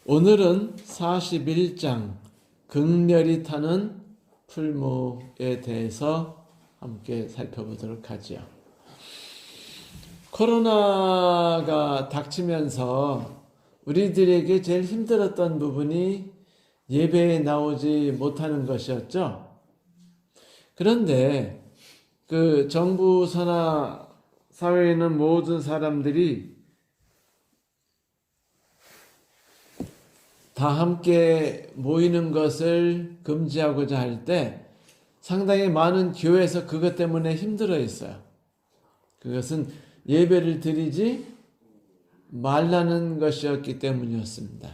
오늘은 41장 극렬히 타는 풀무에 대해서 함께 살펴보도록 하지요. 코로나가 닥치면서 우리들에게 제일 힘들었던 부분이 예배에 나오지 못하는 것이었죠. 그런데 그 정부 산하 사회에 있는 모든 사람들이 다 함께 모이는 것을 금지하고자 할 때 상당히 많은 교회에서 그것 때문에 힘들어 했어요. 그것은 예배를 드리지 말라는 것이었기 때문이었습니다.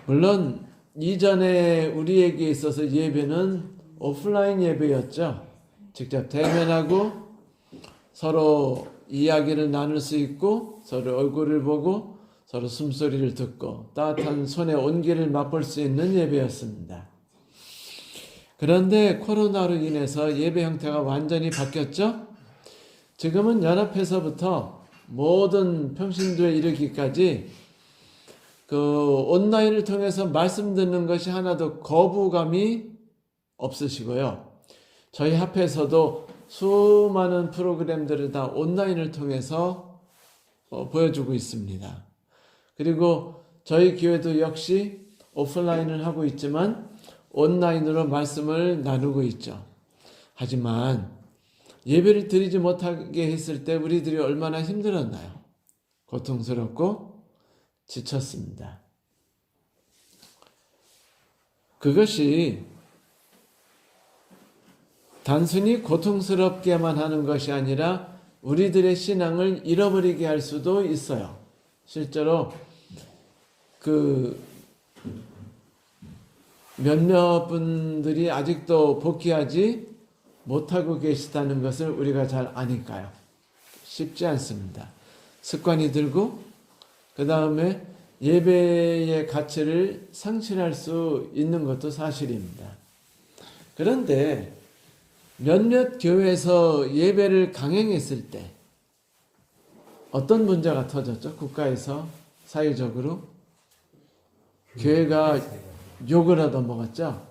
물론 이전에 우리에게 있어서 예배는 오프라인 예배였죠. 직접 대면하고 서로 이야기를 나눌 수 있고 서로 얼굴을 보고 서로 숨소리를 듣고 따뜻한 손의 온기를 맛볼 수 있는 예배였습니다. 그런데 코로나로 인해서 예배 형태가 완전히 바뀌었죠. 지금은 연합해서부터 모든 평신도에 이르기까지 그 온라인을 통해서 말씀 듣는 것이 하나도 거부감이 없으시고요. 저희 합회에서도 수많은 프로그램들을 다 온라인을 통해서 보여주고 있습니다. 그리고 저희 교회도 역시 오프라인을 하고 있지만 온라인으로 말씀을 나누고 있죠. 하지만 예배를 드리지 못하게 했을 때 우리들이 얼마나 힘들었나요? 고통스럽고 지쳤습니다. 그것이 단순히 고통스럽게만 하는 것이 아니라 우리들의 신앙을 잃어버리게 할 수도 있어요. 실제로 몇몇 분들이 아직도 복귀하지 못하고 계시다는 것을 우리가 잘 아니까요. 쉽지 않습니다. 습관이 들고 그 다음에 예배의 가치를 상실할 수 있는 것도 사실입니다. 그런데 몇몇 교회에서 예배를 강행했을 때 어떤 문제가 터졌죠? 국가에서 사회적으로 교회가 욕을 얻어먹었죠.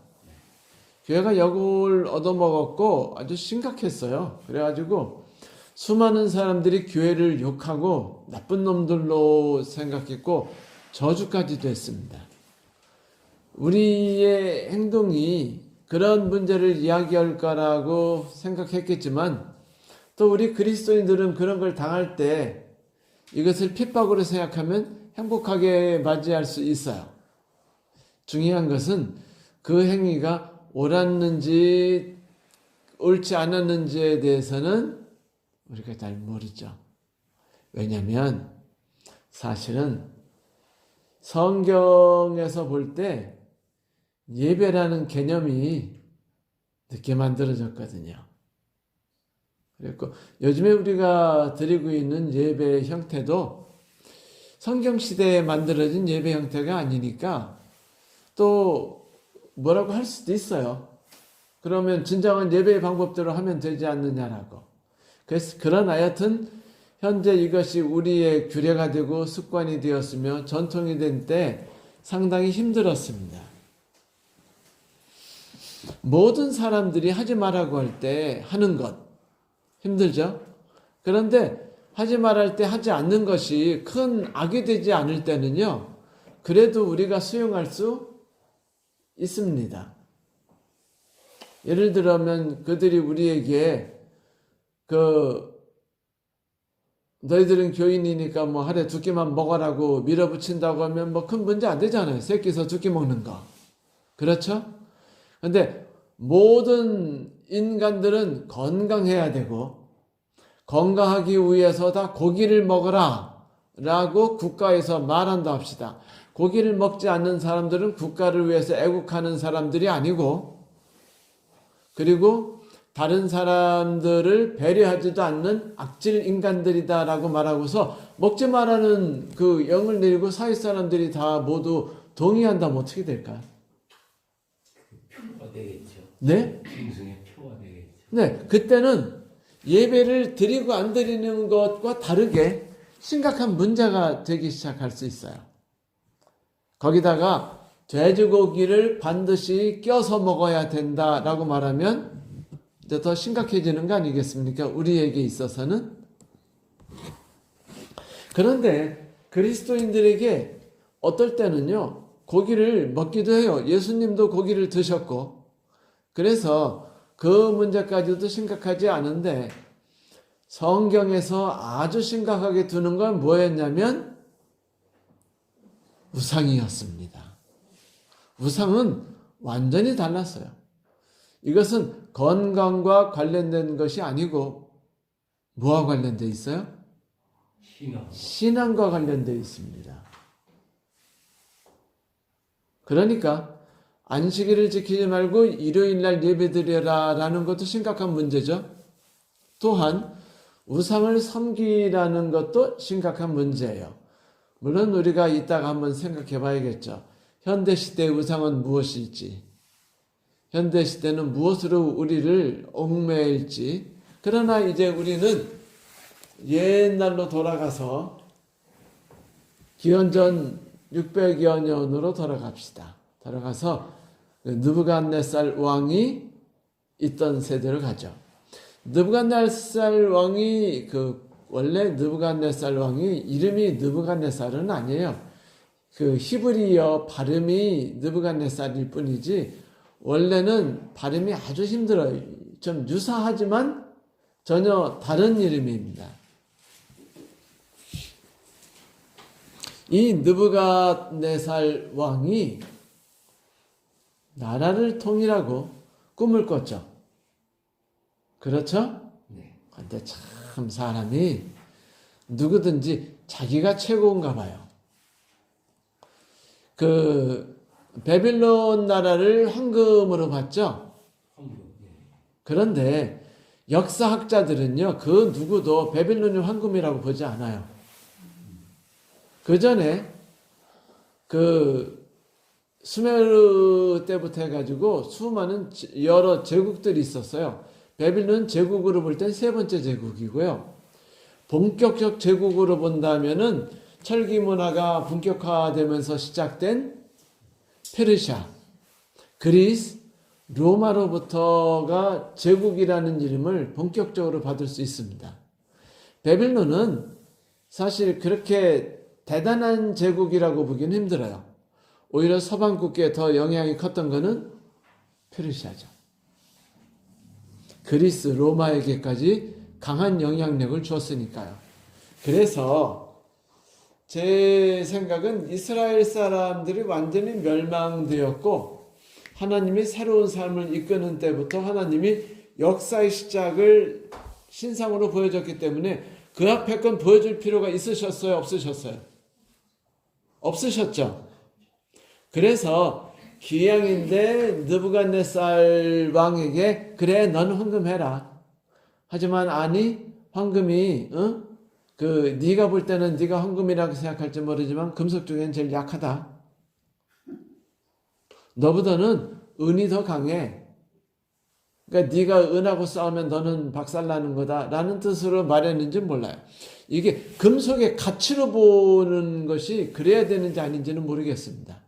교회가 욕을 얻어먹었고 아주 심각했어요. 그래가지고 수많은 사람들이 교회를 욕하고 나쁜 놈들로 생각했고 저주까지도 했습니다. 우리의 행동이 그런 문제를 이야기할 거라고 생각했겠지만 또 우리 그리스도인들은 그런 걸 당할 때 이것을 핍박으로 생각하면 행복하게 맞이할 수 있어요. 중요한 것은 그 행위가 옳았는지 옳지 않았는지에 대해서는 우리가 잘 모르죠. 왜냐하면 사실은 성경에서 볼 때 예배라는 개념이 늦게 만들어졌거든요. 그리고 요즘에 우리가 드리고 있는 예배 형태도 성경시대에 만들어진 예배 형태가 아니니까 또 뭐라고 할 수도 있어요. 그러면 진정한 예배의 방법대로 하면 되지 않느냐라고. 그러나 여튼 현재 이것이 우리의 규례가 되고 습관이 되었으며 전통이 된 때 상당히 힘들었습니다. 모든 사람들이 하지 말라고 할 때 하는 것 힘들죠? 그런데 하지 말할 때 하지 않는 것이 큰 악이 되지 않을 때는요, 그래도 우리가 수용할 수 있습니다. 예를 들면 그들이 우리에게 너희들은 교인이니까 뭐 하루에 2끼만 먹으라고 밀어붙인다고 하면 뭐 큰 문제 안 되잖아요. 새끼에서 2끼 먹는 거. 그렇죠? 근데 모든 인간들은 건강해야 되고 건강하기 위해서 다 고기를 먹어라 라고 국가에서 말한다 합시다. 고기를 먹지 않는 사람들은 국가를 위해서 애국하는 사람들이 아니고 그리고 다른 사람들을 배려하지도 않는 악질 인간들이다라고 말하고서 먹지 말라는 그 영을 내리고 사회 사람들이 다 모두 동의한다면 어떻게 될까요? 표가 되겠죠. 네? 짐승의 표가 되겠죠. 네, 그때는 예배를 드리고 안 드리는 것과 다르게 심각한 문제가 되기 시작할 수 있어요. 거기다가 돼지고기를 반드시 껴서 먹어야 된다라고 말하면 이제 더 심각해지는 거 아니겠습니까? 우리에게 있어서는. 그런데 그리스도인들에게 어떨 때는요, 고기를 먹기도 해요. 예수님도 고기를 드셨고, 그래서 그 문제까지도 심각하지 않은데, 성경에서 아주 심각하게 두는 건 뭐였냐면, 우상이었습니다. 우상은 완전히 달랐어요. 이것은 건강과 관련된 것이 아니고, 뭐와 관련되어 있어요? 신앙과 관련되어 있습니다. 그러니까 안식일을 지키지 말고 일요일날 예배드려라 라는 것도 심각한 문제죠. 또한 우상을 섬기라는 것도 심각한 문제예요. 물론 우리가 이따가 한번 생각해 봐야겠죠. 현대시대의 우상은 무엇일지, 현대시대는 무엇으로 우리를 얽매일지. 그러나 이제 우리는 옛날로 돌아가서 기원전 600여 년으로 돌아갑시다. 돌아가서 느부갓네살 왕이 있던 세대로 가죠. 느부갓네살 왕이 원래 느부갓네살 왕이 이름이 느부갓네살은 아니에요. 히브리어 발음이 느부갓네살일 뿐이지 원래는 발음이 아주 힘들어요. 좀 유사하지만 전혀 다른 이름입니다. 이 느부갓네살 왕이 나라를 통일하고 꿈을 꿨죠. 그렇죠? 근데 참 사람이 누구든지 자기가 최고인가 봐요. 베빌론 나라를 황금으로 봤죠? 그런데 역사학자들은요, 그 누구도 베빌론이 황금이라고 보지 않아요. 그 전에 수메르 때부터 해가지고 수많은 여러 제국들이 있었어요. 베빌론 제국으로 볼 땐 세 번째 제국이고요. 본격적 제국으로 본다면은 철기 문화가 본격화되면서 시작된 페르시아, 그리스, 로마로부터가 제국이라는 이름을 본격적으로 받을 수 있습니다. 베빌론은 사실 그렇게 대단한 제국이라고 보기는 힘들어요. 오히려 서방국계에 더 영향이 컸던 것은 페르시아죠. 그리스, 로마에게까지 강한 영향력을 주었으니까요. 그래서 제 생각은 이스라엘 사람들이 완전히 멸망되었고 하나님이 새로운 삶을 이끄는 때부터 하나님이 역사의 시작을 신상으로 보여줬기 때문에 그 앞에 건 보여줄 필요가 있으셨어요? 없으셨어요? 없으셨죠? 그래서 기양인데 느부갓네살 왕에게 그래 너는 황금해라. 하지만 아니 황금이 네가 볼 때는 네가 황금이라고 생각할지 모르지만 금속 중엔 제일 약하다. 너보다는 은이 더 강해. 그러니까 네가 은하고 싸우면 너는 박살나는 거다라는 뜻으로 말했는지 몰라요. 이게 금속의 가치로 보는 것이 그래야 되는지 아닌지는 모르겠습니다.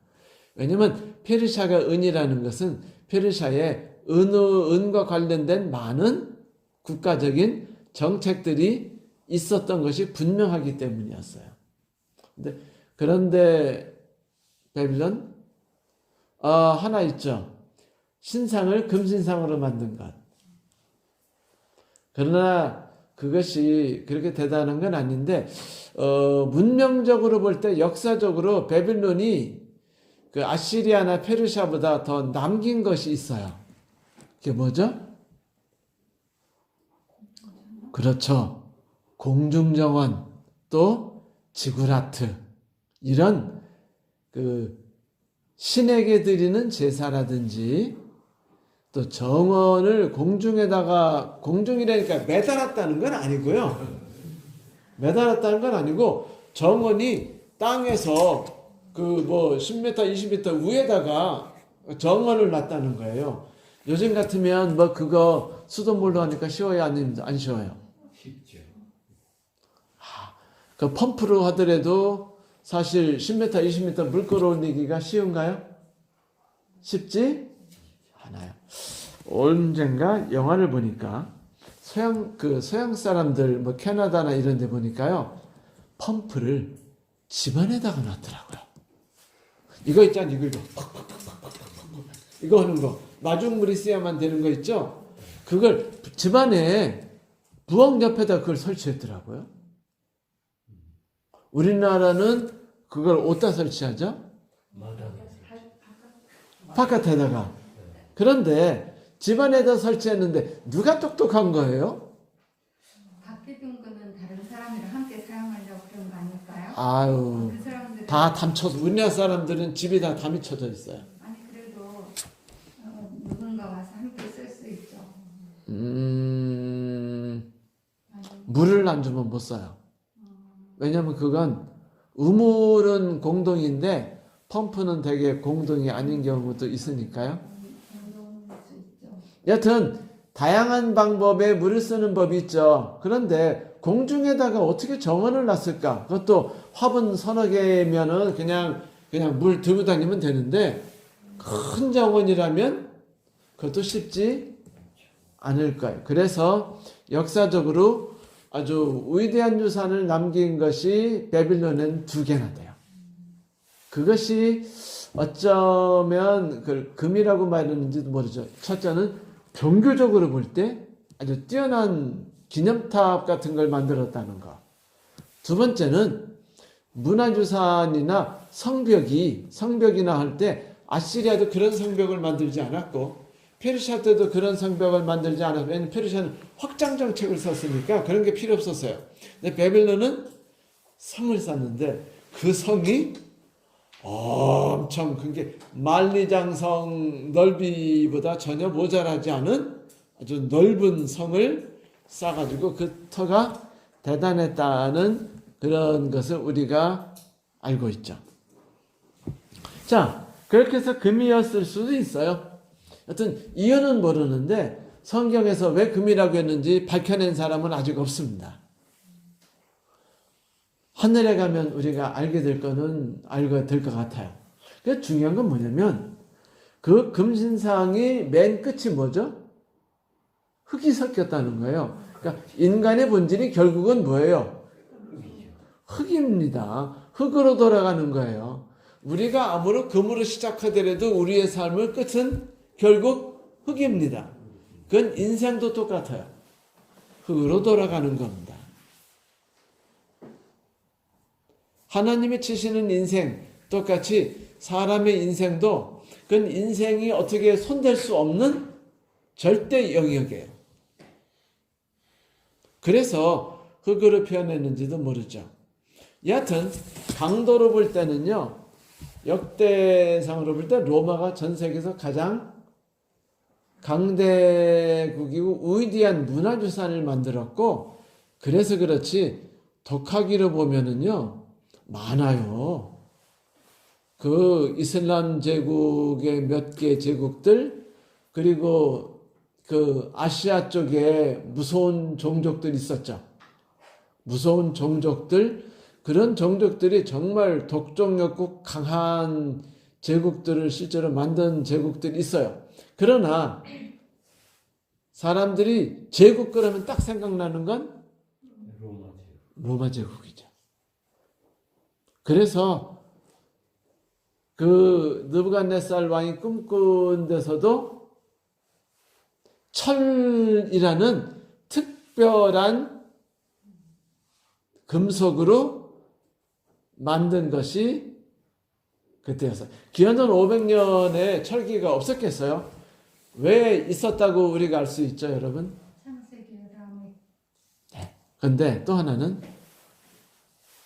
왜냐하면 페르시아가 은이라는 것은 페르시아의 은과 관련된 많은 국가적인 정책들이 있었던 것이 분명하기 때문이었어요. 그런데 베빌론 하나 있죠. 신상을 금신상으로 만든 것. 그러나 그것이 그렇게 대단한 건 아닌데 문명적으로 볼 때 역사적으로 베빌론이 아시리아나 페르시아보다 더 남긴 것이 있어요. 그게 뭐죠? 그렇죠. 공중정원 또 지구라트 이런 신에게 드리는 제사라든지 또 정원을 공중에다가 공중이라니까 매달았다는 건 아니고요. 매달았다는 건 아니고 정원이 땅에서 10m, 20m 위에다가 정원을 놨다는 거예요. 요즘 같으면 그거 수돗물로 하니까 쉬워요? 안 쉬워요? 쉽죠. 그 펌프로 하더라도 사실 10m, 20m 물 끌어올리기가 쉬운가요? 쉽지 않아요. 언젠가 영화를 보니까 서양 사람들 뭐 캐나다나 이런 데 보니까요. 펌프를 집안에다가 놨더라고요. 이거 있잖아요. 이거 이거 하는 거. 마중물이 쓰야만 되는 거 있죠? 그걸 집안에 부엌 옆에다 그걸 설치했더라고요. 우리나라는 그걸 어디다 설치하죠? 바깥에다가. 그런데 집안에다 설치했는데 누가 똑똑한 거예요? 밖에 둔 거는 다른 사람이랑 함께 사용하려고 그런 거 아닐까요? 아유, 그 사람들은 다 담쳐서 우리나라 사람들은 집이 다 담이쳐져 있어요. 아니 그래도 누군가 와서 함께 쓸 수 있죠. 물을 안 주면 못 써요. 왜냐면 그건 우물은 공동인데 펌프는 되게 공동이 아닌 경우도 있으니까요. 수 있죠. 여튼 다양한 방법의 물을 쓰는 법이 있죠. 그런데 공중에다가 어떻게 정원을 놨을까? 그것도 화분 서너 개면은 그냥 물 들고 다니면 되는데 큰 정원이라면 그것도 쉽지 않을 거예요. 그래서 역사적으로 아주 위대한 유산을 남긴 것이 바빌론엔 2개나 돼요. 그것이 어쩌면 그 금이라고 말했는지도 모르죠. 첫째는 종교적으로 볼 때 아주 뛰어난 기념탑 같은 걸 만들었다는 거. 두 번째는 문화유산이나 성벽이나 할 때 아시리아도 그런 성벽을 만들지 않았고 페르시아 때도 그런 성벽을 만들지 않았고 왜냐하면 페르시아는 확장 정책을 썼으니까 그런 게 필요 없었어요. 근데 바빌론은 성을 쌓는데 그 성이 엄청 그게 만리장성 넓이보다 전혀 모자라지 않은 아주 넓은 성을 쌓아가지고 그 터가 대단했다는 그런 것을 우리가 알고 있죠. 자, 그렇게 해서 금이었을 수도 있어요. 여튼 이유는 모르는데 성경에서 왜 금이라고 했는지 밝혀낸 사람은 아직 없습니다. 하늘에 가면 우리가 알게 될 거는 알게 될 것 같아요. 그래서 중요한 건 뭐냐면 그 금신상이 맨 끝이 뭐죠? 흙이 섞였다는 거예요. 그러니까 인간의 본질이 결국은 뭐예요? 흙입니다. 흙으로 돌아가는 거예요. 우리가 아무리 금으로 시작하더라도 우리의 삶의 끝은 결국 흙입니다. 그건 인생도 똑같아요. 흙으로 돌아가는 겁니다. 하나님이 치시는 인생 똑같이 사람의 인생도 그건 인생이 어떻게 손댈 수 없는 절대 영역이에요. 그래서 흙으로 표현했는지도 모르죠. 여하튼 강도로 볼 때는요. 역대상으로 볼 때 로마가 전 세계에서 가장 강대국이고 위대한 문화유산을 만들었고 그래서 그렇지 독하기로 보면은요. 많아요. 그 이슬람 제국의 몇 개 제국들 그리고 그 아시아 쪽에 무서운 종족들이 있었죠. 무서운 종족들 그런 종족들이 정말 독종였고 강한 제국들을 실제로 만든 제국들이 있어요. 그러나 사람들이 제국 그러면 딱 생각나는 건 로마 제국이죠. 그래서 그 느부갓네살 왕이 꿈꾼 데서도 철이라는 특별한 금속으로 만든 것이 그때였어요. 기원전 500년에 철기가 없었겠어요? 왜 있었다고 우리가 알 수 있죠, 여러분? 창세기 다음에. 네. 근데 또 하나는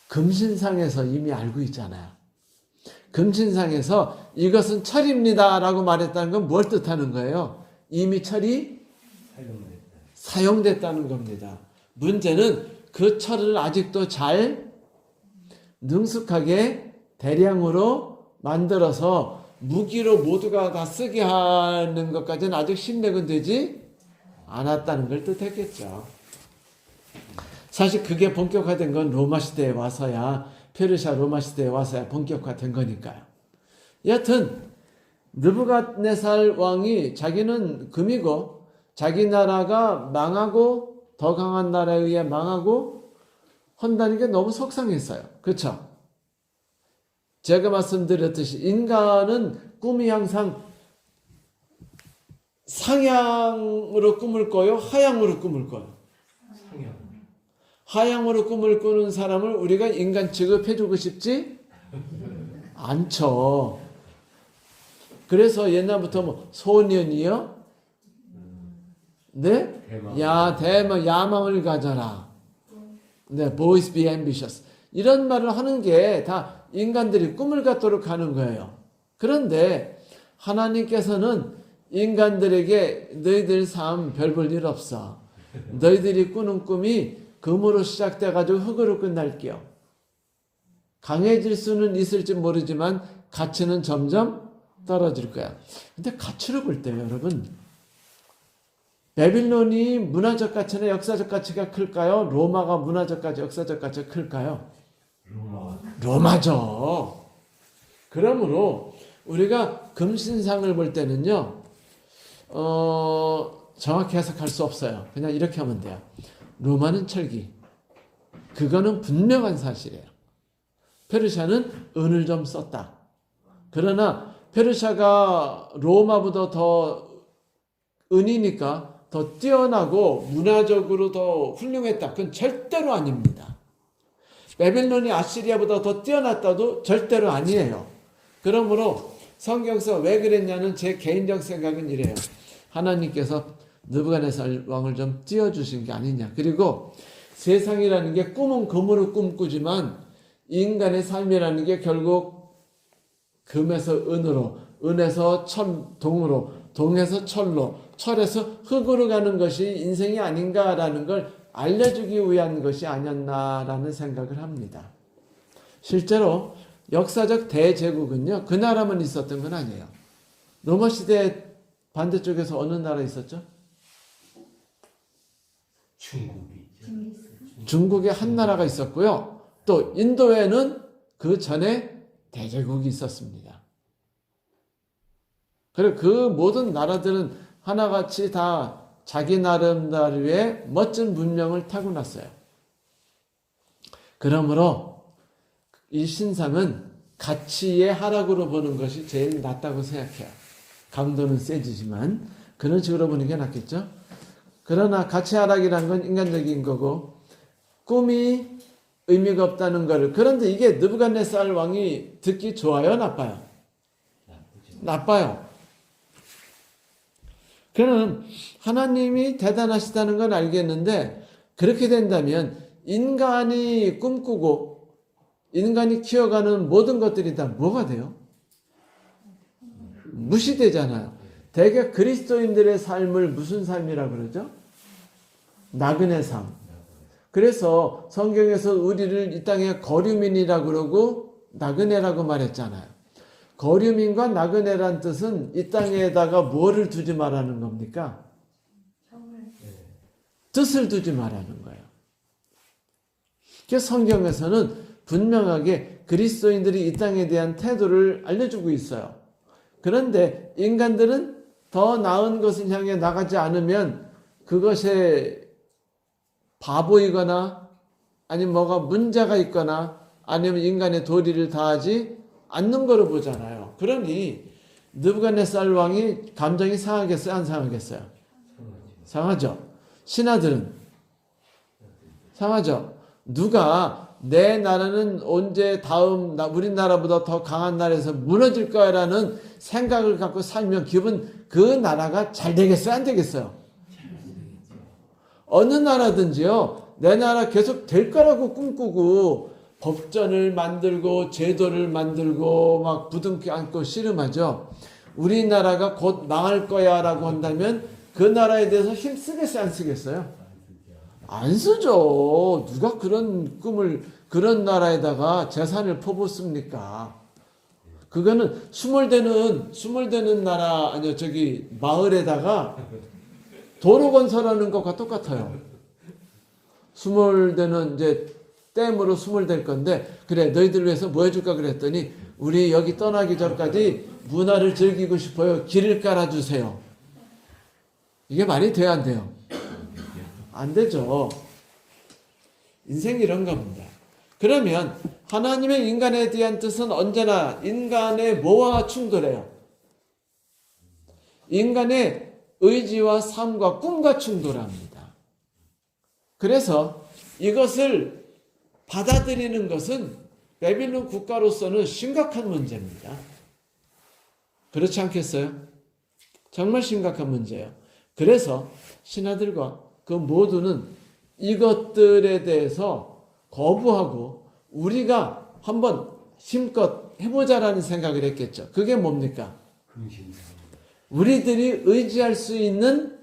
금신상에서 이미 알고 있잖아요. 금신상에서 이것은 철입니다 라고 말했다는 건 뭘 뜻하는 거예요? 이미 철이 사용됐다는 겁니다. 문제는 그 철을 아직도 잘 능숙하게 대량으로 만들어서 무기로 모두가 다 쓰게 하는 것까지는 아직 신뢰가 되지 않았다는 걸 뜻했겠죠. 사실 그게 본격화된 건 로마 시대에 와서야 페르시아 로마 시대에 와서야 본격화된 거니까요. 여하튼 느부갓네살 왕이 자기는 금이고 자기 나라가 망하고 더 강한 나라에 의해 망하고 한다는 게 너무 속상했어요. 그렇죠? 제가 말씀드렸듯이 인간은 꿈이 항상 상향으로 꿈을 꿔요? 하향으로 꿈을 꿔요? 상향. 하향으로 꿈을 꾸는 사람을 우리가 인간 취급해주고 싶지 않죠. 그래서 옛날부터 뭐 소년이요? 네? 대망 야망을 가져라. 네, boys be ambitious. 이런 말을 하는 게 다 인간들이 꿈을 갖도록 하는 거예요. 그런데 하나님께서는 인간들에게 너희들 삶 별 볼 일 없어. 너희들이 꾸는 꿈이 금으로 시작돼가지고 흙으로 끝날게요. 강해질 수는 있을지 모르지만 가치는 점점 떨어질 거야. 근데 가치로 볼 때요, 여러분. 바빌론이 문화적 가치나 역사적 가치가 클까요? 로마가 문화적 가치, 역사적 가치가 클까요? 로마죠. 그러므로 우리가 금신상을 볼 때는요, 정확히 해석할 수 없어요. 그냥 이렇게 하면 돼요. 로마는 철기. 그거는 분명한 사실이에요. 페르시아는 은을 좀 썼다. 그러나 페르시아가 로마보다 더 은이니까 더 뛰어나고 문화적으로 더 훌륭했다. 그건 절대로 아닙니다. 바빌론이 아시리아보다 더 뛰어났다도 절대로 아니에요. 그러므로 성경에서 왜 그랬냐는 제 개인적 생각은 이래요. 하나님께서 느부갓네살 왕을 좀 띄워주신 게 아니냐. 그리고 세상이라는 게 꿈은 금으로 꿈꾸지만 인간의 삶이라는 게 결국 금에서 은으로, 은에서 동으로, 동에서 철로, 철에서 흙으로 가는 것이 인생이 아닌가라는 걸 알려주기 위한 것이 아니었나라는 생각을 합니다. 실제로 역사적 대제국은요, 그 나라만 있었던 건 아니에요. 로마 시대 반대쪽에서 어느 나라 있었죠? 중국에 한 나라가 있었고요. 또 인도에는 그 전에 대제국이 있었습니다. 그리고 그 모든 나라들은 하나같이 다 자기 나름대로의 멋진 문명을 타고났어요. 그러므로 이 신상은 가치의 하락으로 보는 것이 제일 낫다고 생각해요. 강도는 세지지만 그런 식으로 보는 게 낫겠죠. 그러나 가치 하락이란 건 인간적인 거고 꿈이 의미가 없다는 거를. 그런데 이게 느부갓네살 왕이 듣기 좋아요? 나빠요? 나빠요. 그는 하나님이 대단하시다는 건 알겠는데 그렇게 된다면 인간이 꿈꾸고 인간이 키워가는 모든 것들이 다 뭐가 돼요? 무시되잖아요. 대개 그리스도인들의 삶을 무슨 삶이라고 그러죠? 나그네 삶. 그래서 성경에서 우리를 이 땅의 거류민이라고 그러고 나그네라고 말했잖아요. 거류민과 나그네란 뜻은 이 땅에다가 뭐를 두지 말라는 겁니까? 뜻을 두지 말라는 거예요. 그래서 성경에서는 분명하게 그리스도인들이 이 땅에 대한 태도를 알려주고 있어요. 그런데 인간들은 더 나은 것을 향해 나가지 않으면 그것에 바보이거나 아니면 뭐가 문제가 있거나 아니면 인간의 도리를 다하지 않는 거로 보잖아요. 그러니 느부갓네살 왕이 감정이 상하겠어요? 안 상하겠어요? 상하죠. 신하들은 상하죠. 누가 내 나라는 언제 다음 우리나라보다 더 강한 나라에서 무너질 거야라는 생각을 갖고 살면 기분 그 나라가 잘 되겠어요? 안 되겠어요? 어느 나라든지요. 내 나라 계속 될 거라고 꿈꾸고 법전을 만들고 제도를 만들고 막 부둥켜 안고 씨름하죠. 우리나라가 곧 망할 거야 라고 한다면 그 나라에 대해서 힘쓰겠어요? 안 쓰겠어요? 안 쓰죠. 누가 그런 꿈을 그런 나라에다가 재산을 퍼붓습니까? 그거는 수몰되는 나라 아니요 저기 마을에다가 도로 건설하는 것과 똑같아요. 수몰되는 이제 댐으로 숨을 댈 건데 그래 너희들 위해서 뭐 해줄까 그랬더니 우리 여기 떠나기 전까지 문화를 즐기고 싶어요. 길을 깔아주세요. 이게 말이 돼요 안 돼요? 안 되죠. 인생이 이런 겁니다. 그러면 하나님의 인간에 대한 뜻은 언제나 인간의 뭐와 충돌해요? 인간의 의지와 삶과 꿈과 충돌합니다. 그래서 이것을 받아들이는 것은 바빌론 국가로서는 심각한 문제입니다. 그렇지 않겠어요? 정말 심각한 문제예요. 그래서 신하들과 그 모두는 이것들에 대해서 거부하고 우리가 한번 힘껏 해보자라는 생각을 했겠죠. 그게 뭡니까? 우리들이 의지할 수 있는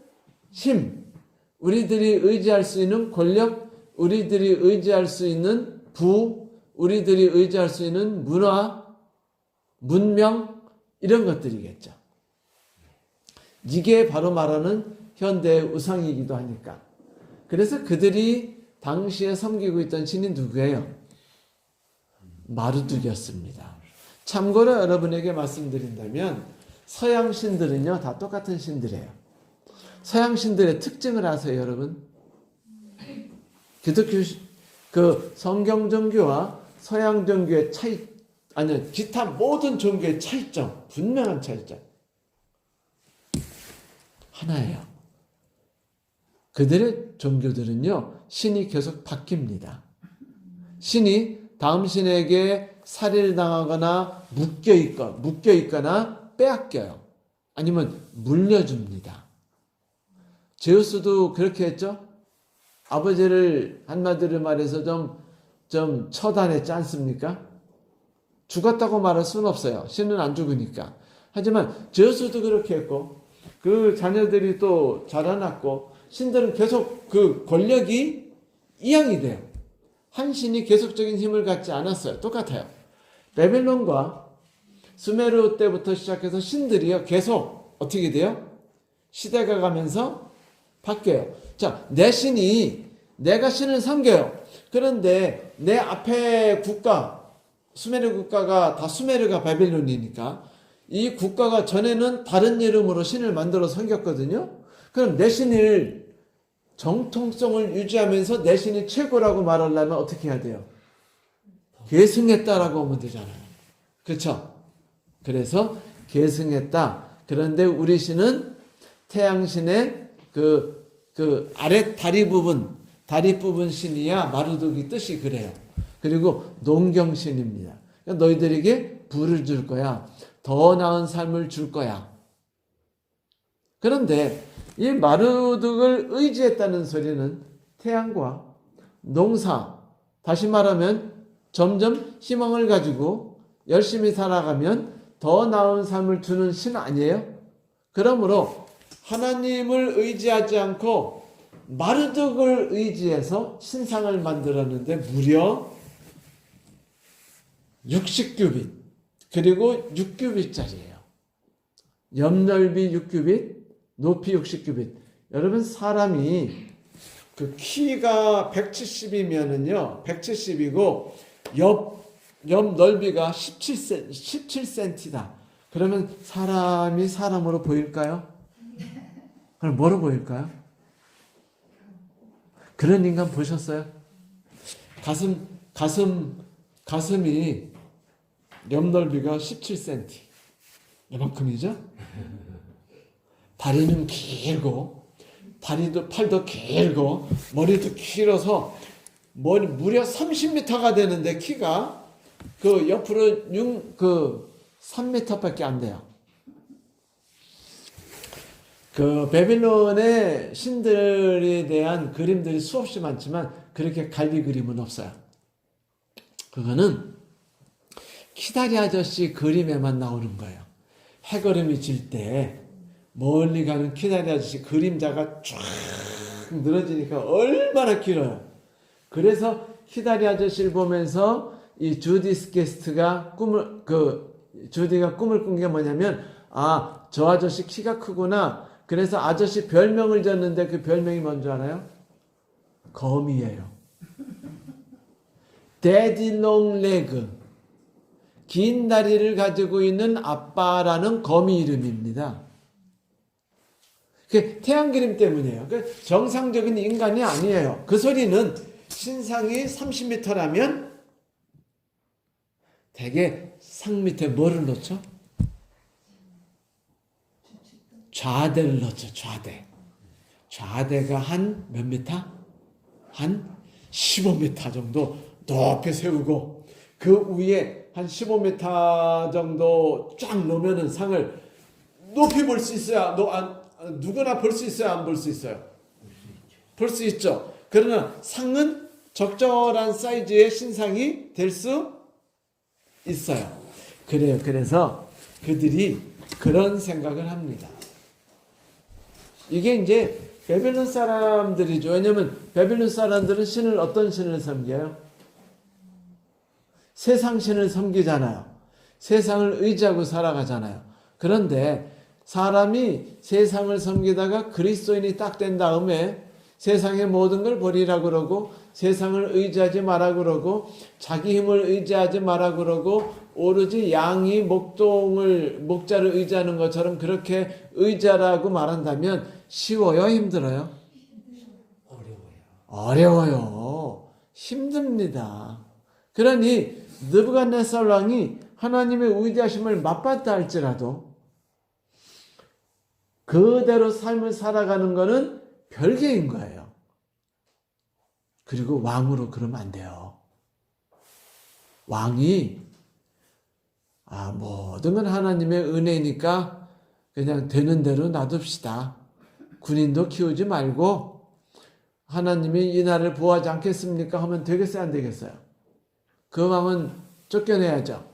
힘, 우리들이 의지할 수 있는 권력, 우리들이 의지할 수 있는 부, 우리들이 의지할 수 있는 문화, 문명 이런 것들이겠죠. 이게 바로 말하는 현대의 우상이기도 하니까. 그래서 그들이 당시에 섬기고 있던 신이 누구예요? 마르둑이었습니다. 참고로 여러분에게 말씀드린다면 서양 신들은요 다 똑같은 신들이에요. 서양 신들의 특징을 아세요, 여러분? 기독교 그 성경 종교와 서양 종교의 차이, 아니 기타 모든 종교의 차이점, 분명한 차이점 하나예요. 그들의 종교들은요 신이 계속 바뀝니다. 신이 다음 신에게 살해를 당하거나 묶여 있거나 빼앗겨요. 아니면 물려줍니다. 제우스도 그렇게 했죠. 아버지를 한마디로 말해서 좀 처단했지 않습니까? 죽었다고 말할 수는 없어요. 신은 안 죽으니까. 하지만 제우스도 그렇게 했고 그 자녀들이 또 자라났고 신들은 계속 그 권력이 이양이 돼요. 한 신이 계속적인 힘을 갖지 않았어요. 똑같아요. 바벨론과 수메르 때부터 시작해서 신들이요 계속 어떻게 돼요? 시대가 가면서 바뀌어요. 자, 내 신이 내가 신을 섬겨요. 그런데 내 앞에 국가 수메르 국가가 다 수메르가 바벨론이니까 이 국가가 전에는 다른 이름으로 신을 만들어 섬겼거든요. 그럼 내 신을 정통성을 유지하면서 내 신이 최고라고 말하려면 어떻게 해야 돼요? 계승했다라고 하면 되잖아요. 그렇죠? 그래서 계승했다. 그런데 우리 신은 태양신의 그 아래 다리 부분 신이야 마르둑이 뜻이 그래요. 그리고 농경신입니다. 그러니까 너희들에게 부를 줄 거야. 더 나은 삶을 줄 거야. 그런데 이 마르둑을 의지했다는 소리는 태양과 농사, 다시 말하면 점점 희망을 가지고 열심히 살아가면 더 나은 삶을 주는 신 아니에요? 그러므로 하나님을 의지하지 않고 마르둑을 의지해서 신상을 만들었는데 무려 60규빗 그리고 6규빗짜리예요. 옆넓이 6규빗, 높이 60규빗. 여러분 사람이 그 키가 170이면은요 170이고 옆 넓이가 17cm다. 그러면 사람이 사람으로 보일까요? 그럼 뭐로 보일까요? 그런 인간 보셨어요? 가슴이 옆 넓이가 17cm. 이만큼이죠? 다리는 길고, 팔도 길고, 머리도 길어서, 무려 30m가 되는데, 키가, 그 옆으로 3m밖에 안 돼요. 그 바빌론의 신들에 대한 그림들이 수없이 많지만 그렇게 갈비 그림은 없어요. 그거는 키다리 아저씨 그림에만 나오는 거예요. 해걸음이 질 때 멀리 가는 키다리 아저씨 그림자가 쫙 늘어지니까 얼마나 길어요. 그래서 키다리 아저씨를 보면서 이 주디 게스트가 주디가 꿈을 꾼 게 뭐냐면, 아, 저 아저씨 키가 크구나. 그래서 아저씨 별명을 졌는데 그 별명이 뭔지 알아요? 거미예요. Daddy long leg, 긴 다리를 가지고 있는 아빠라는 거미 이름입니다. 그 태양 그림 때문이에요. 그 정상적인 인간이 아니에요. 그 소리는 신상이 30m라면 대개 상 밑에 뭐를 넣죠? 좌대를 넣죠. 좌대. 좌대가 한 몇 미터? 한 15m 정도 높이 세우고 그 위에 한 15m 정도 쫙 놓으면은 상을 높이 볼 수 있어야 누구나 볼 수 있어요? 안 볼 수 있어요? 볼 수 있죠. 그러나 상은 적절한 사이즈의 신상이 될 수 있어요. 그래요. 그래서 그들이 그런 생각을 합니다. 이게 이제 베빌론 사람들이죠. 왜냐하면 베빌론 사람들은 신을 어떤 신을 섬겨요? 세상 신을 섬기잖아요. 세상을 의지하고 살아가잖아요. 그런데 사람이 세상을 섬기다가 그리스도인이 딱 된 다음에 세상의 모든 걸 버리라 그러고 세상을 의지하지 마라 그러고 자기 힘을 의지하지 마라 그러고 오로지 양이 목자를 의지하는 것처럼 그렇게 의지하라고 말한다면 쉬워요, 힘들어요? 어려워요. 힘듭니다. 그러니 느부갓네살 왕이 하나님의 위대하심을 맛봤다 할지라도 그대로 삶을 살아가는 것은 별개인 거예요. 그리고 왕으로 그러면 안 돼요. 왕이 모든 건 하나님의 은혜니까 그냥 되는 대로 놔둡시다. 군인도 키우지 말고 하나님이 이 나라를 보호하지 않겠습니까? 하면 되겠어요? 안 되겠어요? 그 왕은 쫓겨내야죠.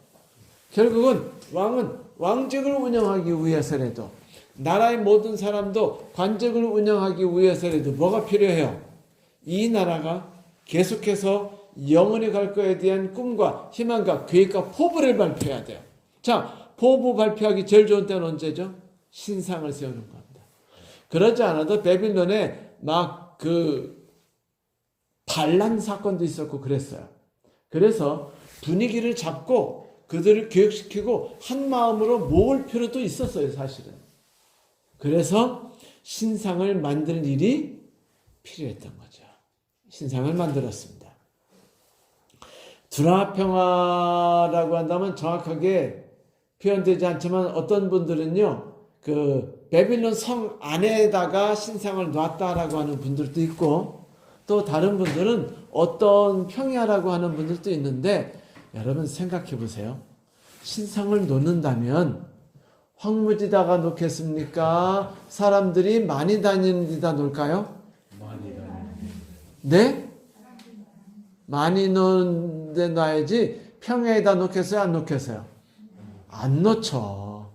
결국은 왕은 왕직을 운영하기 위해서라도 나라의 모든 사람도 관직을 운영하기 위해서라도 뭐가 필요해요? 이 나라가 계속해서 영원히 갈 거에 대한 꿈과 희망과 계획과 포부를 발표해야 돼요. 자, 포부 발표하기 제일 좋은 때는 언제죠? 신상을 세우는 겁니다. 그러지 않아도 베빌론에 막 반란 사건도 있었고 그랬어요. 그래서 분위기를 잡고 그들을 교육시키고 한 마음으로 모을 필요도 있었어요, 사실은. 그래서 신상을 만드는 일이 필요했던 거죠. 신상을 만들었습니다. 두라평화라고 한다면 정확하게 표현되지 않지만 어떤 분들은요, 베빌론 성 안에다가 신상을 놨다라고 하는 분들도 있고, 또 다른 분들은 어떤 평야라고 하는 분들도 있는데, 여러분 생각해 보세요. 신상을 놓는다면 황무지다가 놓겠습니까? 사람들이 많이 다니는 데다 놓을까요? 많이 다니는. 네? 많이 놓는 데 놔야지 평야에다 놓겠어요? 안 놓겠어요? 안 놓죠.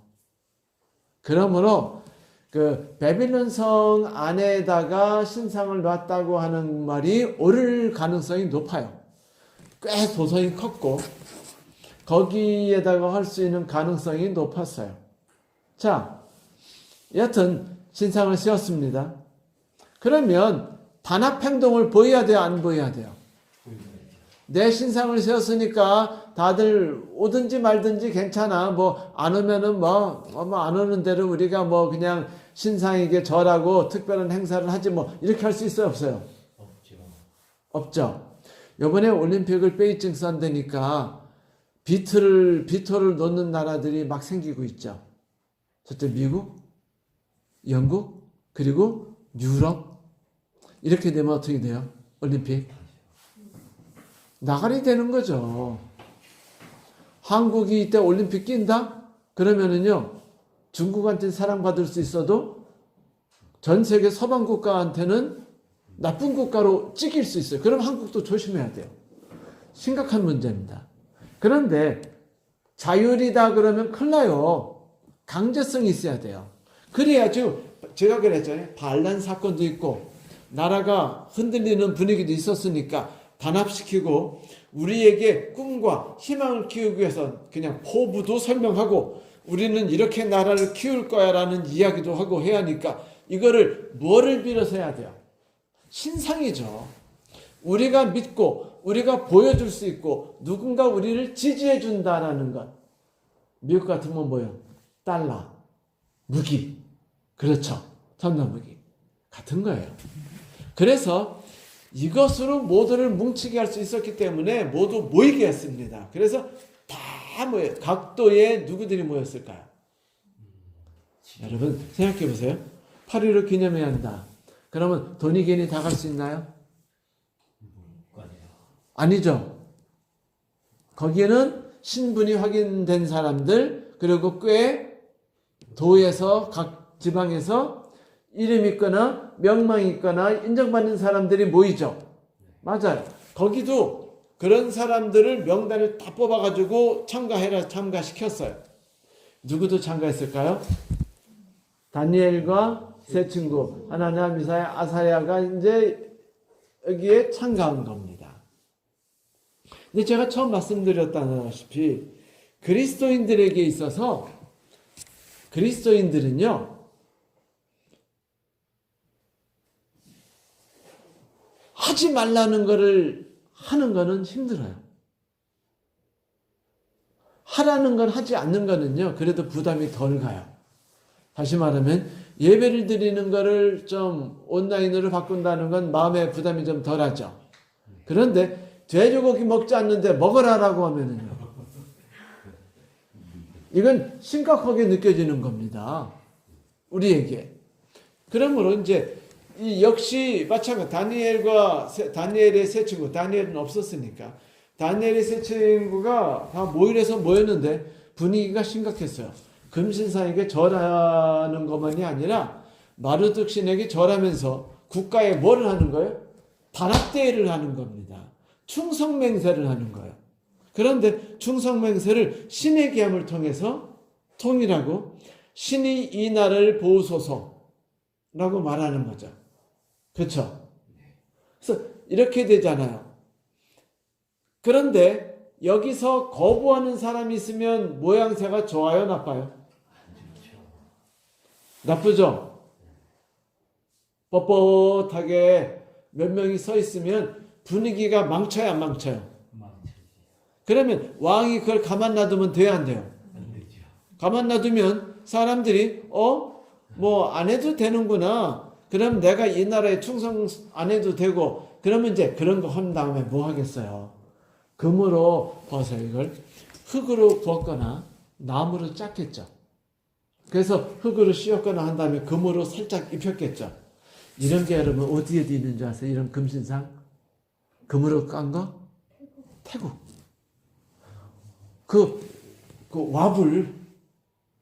그러므로 베빌론 성 안에다가 신상을 놨다고 하는 말이 옳을 가능성이 높아요. 꽤 도성이 컸고 거기에다가 할 수 있는 가능성이 높았어요. 자, 여튼 신상을 세웠습니다. 그러면 단합행동을 보여야 돼요? 안 보여야 돼요? 내 신상을 세웠으니까 다들 오든지 말든지 괜찮아. 안 오면은 안 오는 대로 우리가 그냥 신상에게 절하고 특별한 행사를 하지 이렇게 할 수 있어요? 없어요? 없죠. 이번에 올림픽을 베이징 쏜다니까 비토를 놓는 나라들이 막 생기고 있죠. 저쪽 미국, 영국, 그리고 유럽. 이렇게 되면 어떻게 돼요? 올림픽? 나가리 되는 거죠. 한국이 이때 올림픽 낀다? 그러면은요, 중국한테 사랑받을 수 있어도 전 세계 서방 국가한테는 나쁜 국가로 찍힐 수 있어요. 그럼 한국도 조심해야 돼요. 심각한 문제입니다. 그런데 자율이다 그러면 큰일 나요. 강제성이 있어야 돼요. 그래야지 제가 그랬잖아요. 반란 사건도 있고 나라가 흔들리는 분위기도 있었으니까 단합시키고 우리에게 꿈과 희망을 키우기 위해서 그냥 포부도 설명하고 우리는 이렇게 나라를 키울 거야 라는 이야기도 하고 해야 하니까 이거를 뭐를 빌어서 해야 돼요? 신상이죠. 우리가 믿고 우리가 보여줄 수 있고 누군가 우리를 지지해 준다라는 것. 미국 같으면 뭐예요? 달러, 무기. 그렇죠. 전단 무기. 같은 거예요. 그래서 이것으로 모두를 뭉치게 할 수 있었기 때문에 모두 모이게 했습니다. 그래서 다 모여 각도의 누구들이 모였을까요? 여러분 생각해 보세요. 8.15 기념해야 한다. 그러면 돈이 괜히 다 갈 수 있나요? 아니죠. 거기에는 신분이 확인된 사람들 그리고 꽤 도에서 각 지방에서 이름 있거나 명망이 있거나 인정받는 사람들이 모이죠. 맞아요. 거기도 그런 사람들을 명단을 다 뽑아가지고 참가해라 참가시켰어요. 누구도 참가했을까요? 다니엘과 세 친구 하나냐 미사야 아사야가 이제 여기에 참가한 겁니다. 근데 제가 처음 말씀드렸다시피 그리스도인들에게 있어서 그리스도인들은요 하지 말라는 거를 하는 거는 힘들어요. 하라는 걸 하지 않는 거는요 그래도 부담이 덜 가요. 다시 말하면 예배를 드리는 거를 좀 온라인으로 바꾼다는 건 마음의 부담이 좀 덜하죠. 그런데 돼지고기 먹지 않는데 먹으라라고 하면은요 이건 심각하게 느껴지는 겁니다. 우리에게. 그러므로 이제 이 역시 마찬가지 다니엘의 세 친구 다니엘은 없었으니까 다니엘의 세 친구가 다 모일에서 모였는데 분위기가 심각했어요. 금신상에게 절하는 것만이 아니라 마르둑 신에게 절하면서 국가에 뭐를 하는 거예요? 단합대회를 하는 겁니다. 충성맹세를 하는 거예요. 그런데 충성맹세를 신의 계함을 통해서 통일하고 신이 이 나라를 보소서라고 말하는 거죠. 그렇죠? 그래서 이렇게 되잖아요. 그런데 여기서 거부하는 사람이 있으면 모양새가 좋아요, 나빠요? 나쁘죠? 뻣뻣하게 몇 명이 서 있으면 분위기가 망쳐요, 안 망쳐요? 그러면 왕이 그걸 가만 놔두면 돼요, 안 돼요? 가만 놔두면 사람들이 뭐 안 해도 되는구나. 그럼 내가 이 나라에 충성 안 해도 되고 그러면 이제 그런 거 한 다음에 뭐 하겠어요? 금으로 벗어요. 이걸 흙으로 부었거나 나무로 짰겠죠. 그래서 흙으로 씌웠거나 한 다음에 금으로 살짝 입혔겠죠. 이런 게 여러분 어디에 있는 줄 아세요? 이런 금신상? 금으로 깐 거? 태국. 그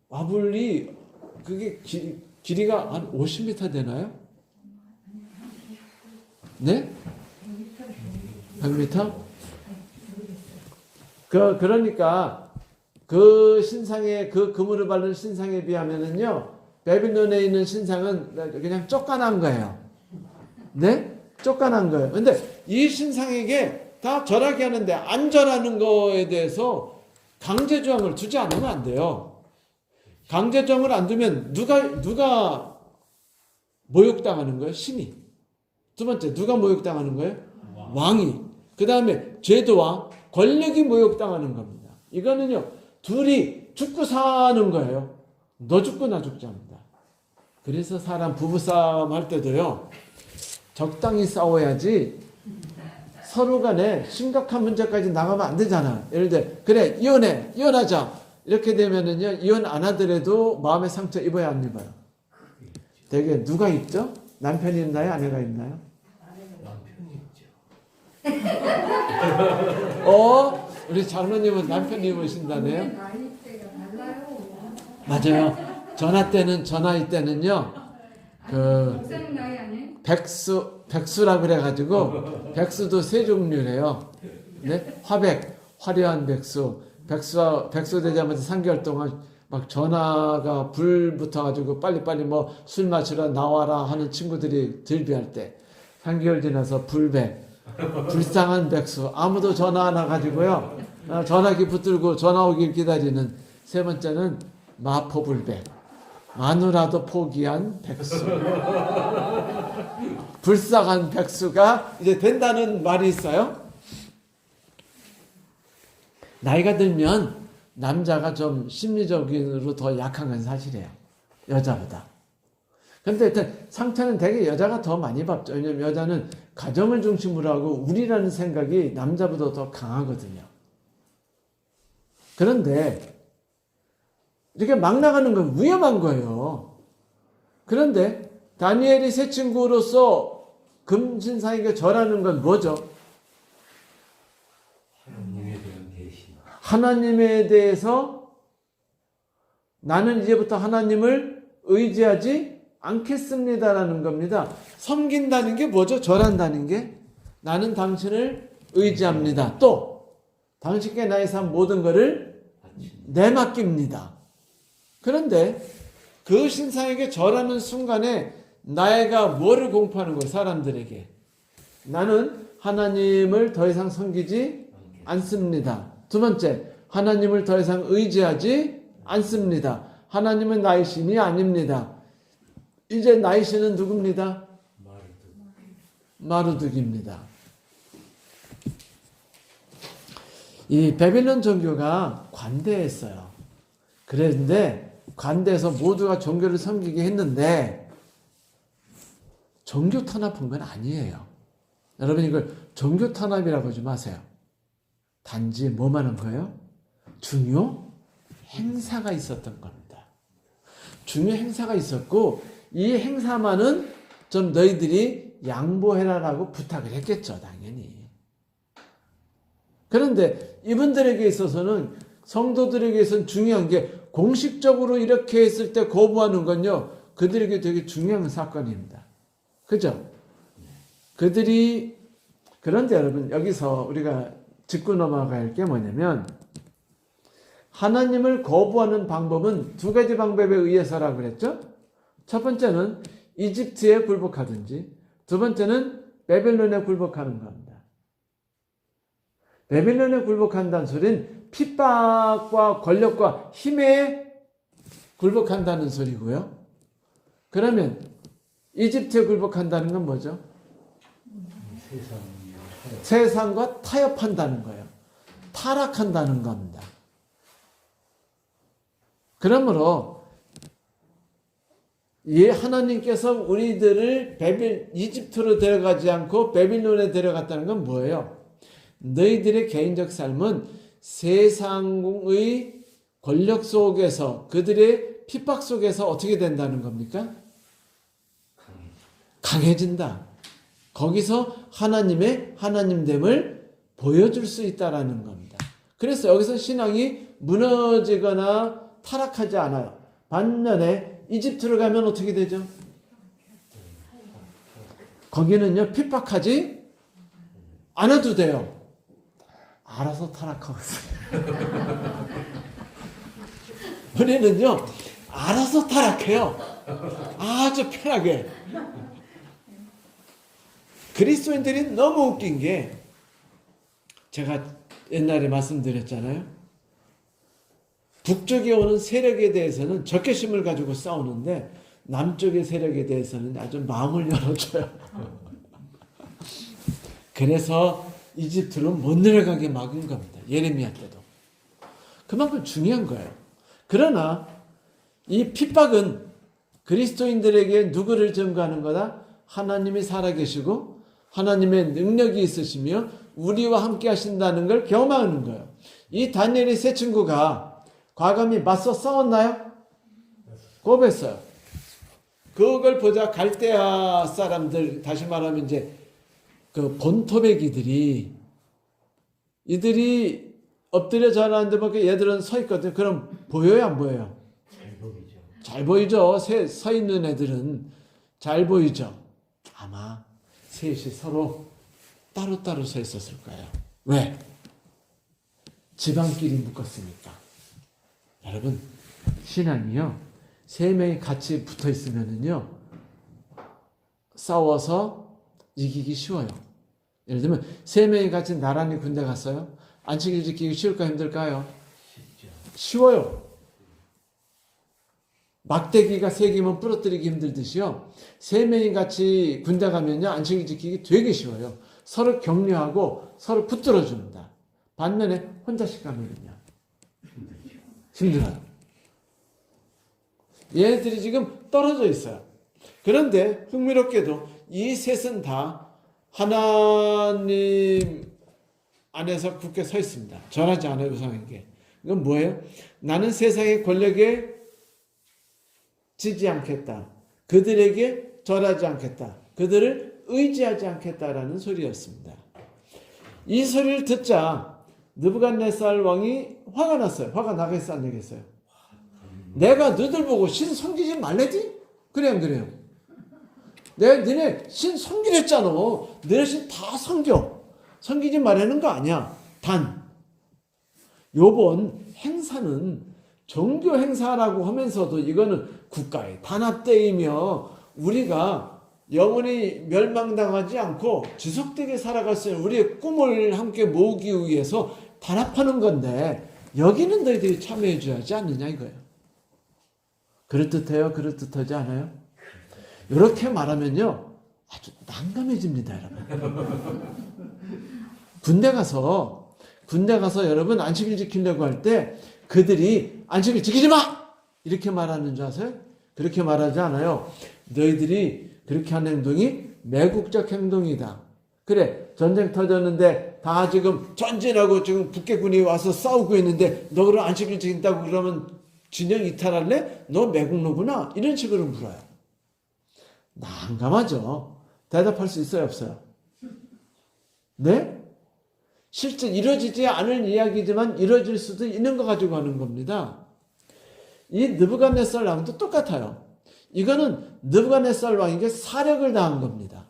와불이 그게 길이가 한 50m 되나요? 네? 100m? 그러니까 그 신상에 그 금으로 바른 신상에 비하면은요 바빌론에 있는 신상은 그냥 쫓겨난 거예요. 네? 쫓겨난 거예요. 근데 이 신상에게 다 절하게 하는데 안 절하는 거에 대해서 강제 조항을 두지 않으면 안 돼요. 강제 조항을 안 두면 누가 모욕당하는 거예요? 신이. 두 번째 누가 모욕당하는 거예요? 왕이. 그 다음에 제도와 권력이 모욕당하는 겁니다. 이거는요 둘이 죽고 사는 거예요. 너 죽고 나 죽자입니다. 그래서 사람 부부싸움 할 때도요 적당히 싸워야지 서로 간에 심각한 문제까지 나가면 안 되잖아. 예를 들어 그래 이혼하자 이렇게 되면은요 이혼 안 하더라도 마음의 상처 입어야 안 입어요? 되게 누가 입죠? 남편이 입나요? 아내가 입나요? 우리 장로님은 남편이 입으신다네요? 나이대가 달라요. 맞아요. 전화 때는요 목사님 나이 아니에요? 백수라 그래가지고 백수도 세 종류래요. 네? 화려한 백수 되자마자 3개월 동안 막 전화가 불 붙어가지고 빨리빨리 뭐 술 마시러 나와라 하는 친구들이 들비할 때 3개월 지나서 불쌍한 백수 아무도 전화 안 와가지고요 전화기 붙들고 전화 오길 기다리는. 세 번째는 마포불백 마누라도 포기한 백수. 불쌍한 백수가 이제 된다는 말이 있어요. 나이가 들면 남자가 좀 심리적으로 더 약한 건 사실이에요. 여자보다. 근데 일단 상처는 되게 여자가 더 많이 받죠. 왜냐면 여자는 가정을 중심으로 하고 우리라는 생각이 남자보다 더 강하거든요. 그런데 이렇게 막 나가는 건 위험한 거예요. 그런데 다니엘이 새 친구로서 금신상에게 절하는 건 뭐죠? 하나님에 대한 대신. 하나님에 대해서 나는 이제부터 하나님을 의지하지 않겠습니다라는 겁니다. 섬긴다는 게 뭐죠? 절한다는 게 나는 당신을 의지합니다. 또 당신께 나의 삶 모든 것을 내맡깁니다. 그런데 그 신상에게 절하는 순간에 나이가 뭐를 공포하는 거예요? 사람들에게. 나는 하나님을 더 이상 섬기지 않습니다. 두 번째, 하나님을 더 이상 의지하지 않습니다. 하나님은 나의 신이 아닙니다. 이제 나의 신은 누굽니다? 마르둑입니다. 이 바빌론 종교가 관대했어요. 그런데 관대해서 모두가 종교를 섬기게 했는데 종교 탄압한 건 아니에요. 여러분 이걸 종교 탄압이라고 하지 마세요. 단지 뭐만 한 거예요? 중요 행사가 있었던 겁니다. 중요 행사가 있었고 이 행사만은 좀 너희들이 양보해라라고 부탁을 했겠죠. 당연히. 그런데 이분들에게 있어서는 성도들에게 있어서는 중요한 게 공식적으로 이렇게 했을 때 거부하는 건요. 그들에게 되게 중요한 사건입니다. 그죠? 그런데 여러분 여기서 우리가 짚고 넘어가야 할 게 뭐냐면 하나님을 거부하는 방법은 두 가지 방법에 의해서라고 그랬죠? 첫 번째는 이집트에 굴복하든지 두 번째는 바벨론에 굴복하는 겁니다. 바벨론에 굴복한다는 소리는 핍박과 권력과 힘에 굴복한다는 소리고요. 그러면 이집트에 굴복한다는 건 뭐죠? 세상과 타협한다는 거예요. 타락한다는 겁니다. 그러므로 하나님께서 우리들을 이집트로 데려가지 않고 바빌론에 데려갔다는 건 뭐예요? 너희들의 개인적 삶은 세상의 권력 속에서 그들의 핍박 속에서 어떻게 된다는 겁니까? 강해진다. 거기서 하나님의 하나님됨을 보여줄 수 있다라는 겁니다. 그래서 여기서 신앙이 무너지거나 타락하지 않아요. 반면에 이집트로 가면 어떻게 되죠? 거기는요 핍박하지 않아도 돼요. 알아서 타락하고 있어요. 우리는요 알아서 타락해요. 아주 편하게. 그리스도인들이 너무 웃긴 게 제가 옛날에 말씀드렸잖아요. 북쪽에 오는 세력에 대해서는 적개심을 가지고 싸우는데 남쪽의 세력에 대해서는 아주 마음을 열어줘요. 그래서 이집트로 못 내려가게 막은 겁니다. 예레미야 때도. 그만큼 중요한 거예요. 그러나 이 핍박은 그리스도인들에게 누구를 증거하는 거다? 하나님이 살아계시고 하나님의 능력이 있으시며 우리와 함께 하신다는 걸 경험하는 거예요. 이 다니엘의 세 친구가 과감히 맞서 싸웠나요? 고백했어요. 그걸 보자 갈대아 사람들, 다시 말하면 이제 그 본토배기들이 이들이 엎드려 절하는데 뭐 얘들은 서 있거든요. 그럼 보여요, 안 보여요? 잘 보이죠. 잘 보이죠. 서 있는 애들은 잘 보이죠. 아마 셋이 서로 따로따로 서 있었을 거예요. 왜? 지방끼리 묶었으니까. 여러분, 신앙이요. 세 명이 같이 붙어 있으면은요, 싸워서 이기기 쉬워요. 예를 들면, 세 명이 같이 나란히 군대 갔어요. 안식일 지키기 쉬울까 힘들까요? 쉽죠. 쉬워요. 막대기가 세 개면 부러뜨리기 힘들듯이요. 세 명이 같이 군대 가면요, 안식일 지키기 되게 쉬워요. 서로 격려하고 서로 붙들어 줍니다. 반면에 혼자씩 가면은요. 힘들어요. 얘네들이 지금 떨어져 있어요. 그런데 흥미롭게도 이 셋은 다 하나님 안에서 굳게 서 있습니다. 절하지 않아요, 우상에게. 이건 뭐예요? 나는 세상의 권력에 지지 않겠다. 그들에게 절하지 않겠다. 그들을 의지하지 않겠다라는 소리였습니다. 이 소리를 듣자 느부갓네살 왕이 화가 났어요. 화가 나겠어요, 안 나겠어요? 내가 너희들 보고 신 섬기지 말래지? 그래 안 그래요? 내가 너네 신 섬기랬잖아. 너네 신 다 섬겨. 섬기지 말라는 거 아니야. 단 요번 행사는 종교 행사라고 하면서도 이거는 국가의 단합대이며 우리가 영원히 멸망당하지 않고 지속되게 살아갈 수 있는 우리의 꿈을 함께 모으기 위해서 단합하는 건데 여기는 너희들이 참여해 줘야지 않느냐 이거예요. 그럴듯해요? 그럴듯하지 않아요? 이렇게 말하면요 아주 난감해집니다, 여러분. 군대 가서 여러분 안식일 지키려고 할 때 그들이 안식일 지키지 마! 이렇게 말하는 줄 아세요? 그렇게 말하지 않아요. 너희들이 그렇게 하는 행동이 매국적 행동이다. 그래, 전쟁 터졌는데 다 지금 전진하고 지금 북괴군이 와서 싸우고 있는데 너 그럼 안식일 지킨다고 그러면 진영 이탈할래? 너 매국노구나? 이런 식으로 물어요. 난감하죠. 대답할 수 있어요, 없어요? 네? 실제 이루어지지 않을 이야기지만 이루어질 수도 있는 거 가지고 하는 겁니다. 이 느부갓네살 왕도 똑같아요. 이거는 느부갓네살 왕에게 사력을 당한 겁니다.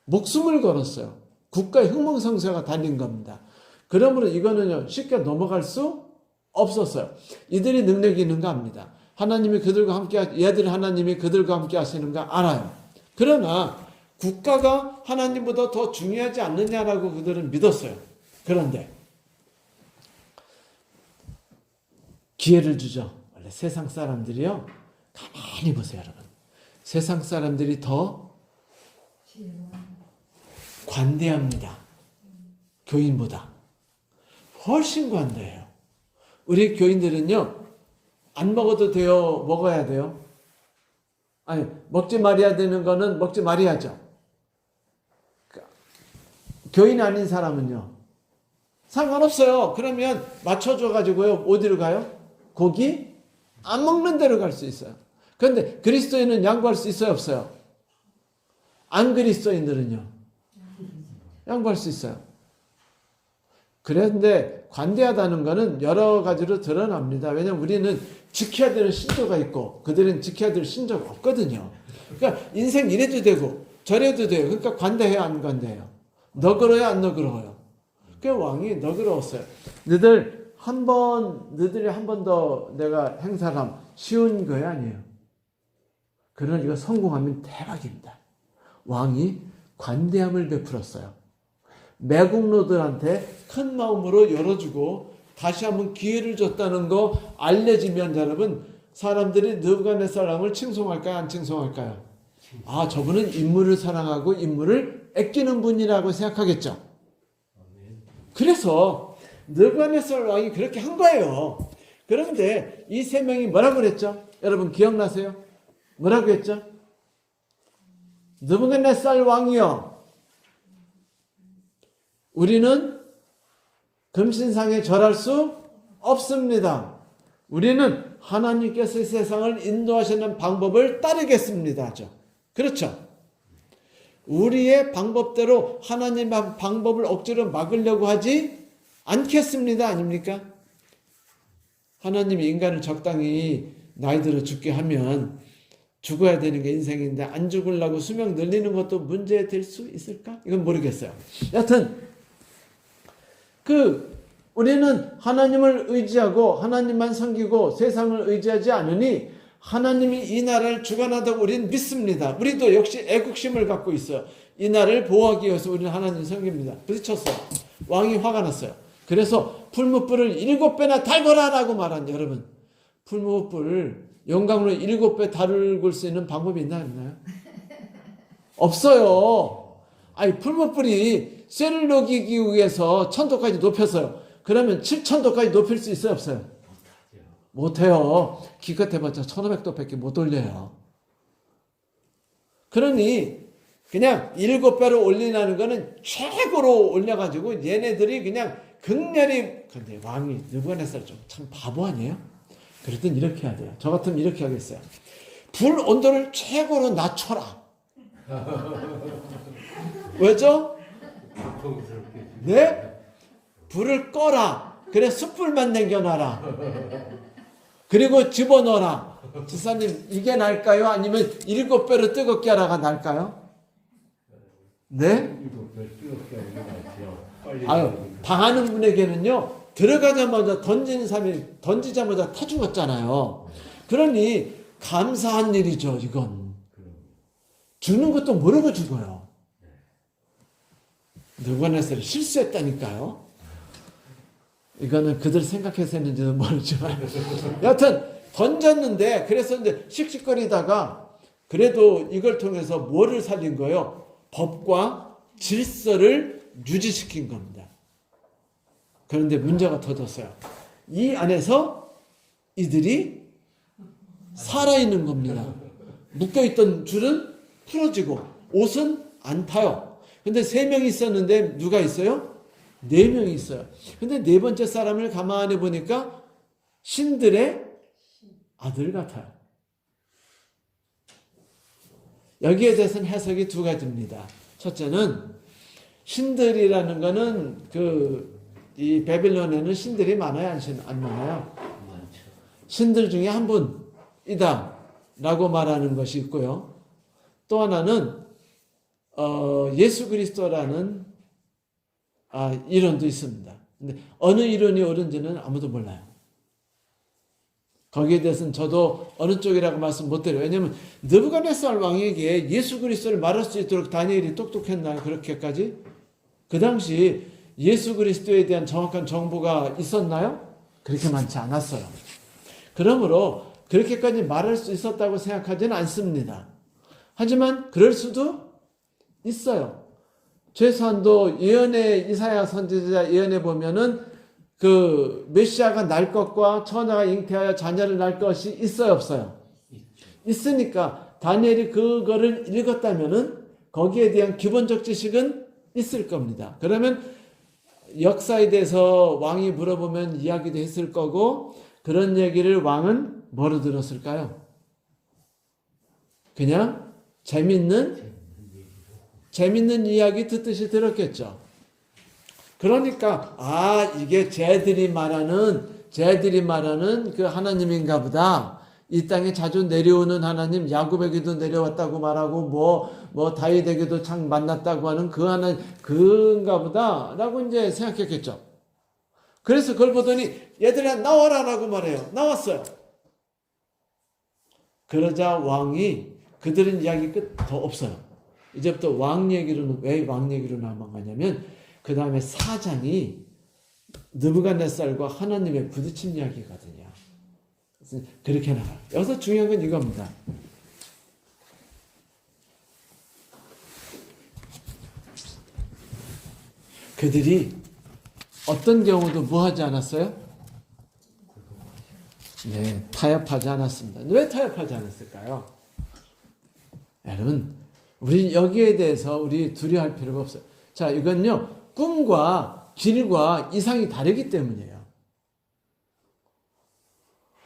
목숨을 걸었어요. 국가의 흥망성쇠가 달린 겁니다. 그러므로 이거는요 쉽게 넘어갈 수 없었어요. 이들이 능력이 있는가 합니다. 하나님이 그들과 함께 얘들 하나님이 그들과 함께 하시는가 알아요. 그러나 국가가 하나님보다 더 중요하지 않느냐라고 그들은 믿었어요. 그런데 기회를 주죠. 원래 세상 사람들이요. 가만히 보세요, 여러분. 세상 사람들이 더 관대합니다. 교인보다. 훨씬 관대해요. 우리 교인들은요. 안 먹어도 돼요? 먹어야 돼요? 아니, 먹지 말아야 되는 거는 먹지 말아야죠. 교인 아닌 사람은요. 상관없어요. 그러면 맞춰줘가지고요. 어디로 가요? 고기? 안 먹는 데로 갈 수 있어요. 그런데 그리스도인은 양보할 수 있어요? 없어요? 안 그리스도인들은요? 양보할 수 있어요. 그런데 관대하다는 것은 여러 가지로 드러납니다. 왜냐하면 우리는 지켜야 되는 신조가 있고 그들은 지켜야 될 신조가 없거든요. 그러니까 인생 이래도 되고 저래도 돼요. 그러니까 관대해요? 안 관대해요? 너그러워요? 안 너그러워요? 그 왕이 너그러웠어요. 너희들이 한 번 더 내가 행사를 하면 쉬운 거야? 아니에요. 그러나 이거 성공하면 대박입니다. 왕이 관대함을 베풀었어요. 매국노들한테 큰 마음으로 열어주고 다시 한번 기회를 줬다는 거 알려지면 여러분 사람들이 느부갓네살 왕을 칭송할까요? 안 칭송할까요? 아, 저분은 인물을 사랑하고 인물을 아끼는 분이라고 생각하겠죠. 그래서 느부갓네살 왕이 그렇게 한 거예요. 그런데 이 세 명이 뭐라고 그랬죠? 여러분 기억나세요? 뭐라고 했죠? 느부갓네살 왕이요, 우리는 금신상에 절할 수 없습니다. 우리는 하나님께서 이 세상을 인도하시는 방법을 따르겠습니다. 그렇죠? 우리의 방법대로 하나님의 방법을 억지로 막으려고 하지 않겠습니다. 아닙니까? 하나님이 인간을 적당히 나이 들어 죽게 하면 죽어야 되는 게 인생인데 안 죽으려고 수명 늘리는 것도 문제 될 수 있을까? 이건 모르겠어요. 여튼 우리는 하나님을 의지하고 하나님만 섬기고 세상을 의지하지 않으니 하나님이 이 나라를 주관한다고 우리는 믿습니다. 우리도 역시 애국심을 갖고 있어요. 이 나라를 보호하기 위해서 우리는 하나님을 섬깁니다. 부딪혔어요. 왕이 화가 났어요. 그래서 풀무불을 7배나 달거라 라고 말한 여러분, 풀무불 용광로 7배 달굴 수 있는 방법이 있나요? 없어요. 아니, 풀무불이 쇠를 녹이기 위해서 천도까지 높였어요. 그러면 7,000도까지 높일 수 있어요, 없어요? 못해요. 기껏해봤자 1,500도밖에 못 올려요. 그러니 그냥 7배로 올리라는 거는 최고로 올려가지고 얘네들이 그냥 극렬히, 근데 왕이 느부갓네살 참 바보 아니에요? 그랬더니 이렇게 해야 돼요. 저 같으면 이렇게 하겠어요. 불 온도를 최고로 낮춰라. 왜죠? 고통스럽게. 네? 불을 꺼라. 그래 숯불만 남겨놔라. 그리고 집어넣어라. 지사님 이게 나을까요? 아니면 7배로 뜨겁게 하라가 나을까요? 네? 이거 뜨겁게 하는 게 낫죠. 빨리. 아유, 당하는 분에게는요, 들어가자마자 던지는 사람이 던지자마자 타 죽었잖아요. 그러니 감사한 일이죠, 이건. 죽는 것도 모르고 죽어요. 느부갓네살이 실수했다니까요. 이거는 그들 생각해서 했는지는 모르지만 여하튼 던졌는데, 그래서 이제 씩씩거리다가 그래도 이걸 통해서 뭐를 살린 거예요? 법과 질서를 유지시킨 겁니다. 그런데 문제가 터졌어요. 이 안에서 이들이 살아있는 겁니다. 묶여있던 줄은 풀어지고 옷은 안 타요. 근데 3명이 있었는데 누가 있어요? 4명이 있어요. 근데 4번째 사람을 가만히 보니까 신들의 아들 같아요. 여기에 대해서는 해석이 2가지입니다. 첫째는 신들이라는 거는 이 바빌론에는 신들이 많아요, 안 많아요? 많죠. 신들 중에 한 분이다 라고 말하는 것이 있고요. 또 하나는 예수 그리스도라는 이론도 있습니다. 근데 어느 이론이 옳은지는 아무도 몰라요. 거기에 대해서는 저도 어느 쪽이라고 말씀 못 드려요. 왜냐하면 느부갓네살 왕에게 예수 그리스도를 말할 수 있도록 다니엘이 똑똑했나요? 그렇게까지? 그 당시 예수 그리스도에 대한 정확한 정보가 있었나요? 그렇게 많지 않았어요. 그러므로 그렇게까지 말할 수 있었다고 생각하지는 않습니다. 하지만 그럴 수도 있어요. 최소한도 예언의 이사야 선지자 예언에 보면은 그 메시아가 날 것과 처녀가 잉태하여 자녀를 낳을 것이 있어요, 없어요? 있으니까 다니엘이 그거를 읽었다면은 거기에 대한 기본적 지식은 있을 겁니다. 그러면 역사에 대해서 왕이 물어보면 이야기도 했을 거고, 그런 얘기를 왕은 뭐로 들었을까요? 그냥 재밌는 이야기 듣듯이 들었겠죠. 그러니까 이게 쟤들이 말하는 그 하나님인가 보다. 이 땅에 자주 내려오는 하나님, 야곱에게도 내려왔다고 말하고 뭐 다윗에게도 참 만났다고 하는 그 하나님, 그인가 보다라고 이제 생각했겠죠. 그래서 그걸 보더니 얘들아 나와라라고 말해요. 나왔어요. 그러자 왕이, 그들은 이야기 끝 더 없어요. 이제부터 왕 얘기로는, 왜 왕 얘기로 넘어가냐면 그 다음에 4장이 느부갓네살과 하나님의 부딪힌 이야기거든요. 그래서 그렇게 나가요. 여기서 중요한 건 이겁니다. 그들이 어떤 경우도 뭐 하지 않았어요? 네, 타협하지 않았습니다. 왜 타협하지 않았을까요? 여러분, 우리 여기에 대해서 우리 두려워할 필요가 없어요. 자, 이건요, 꿈과 길과 이상이 다르기 때문이에요.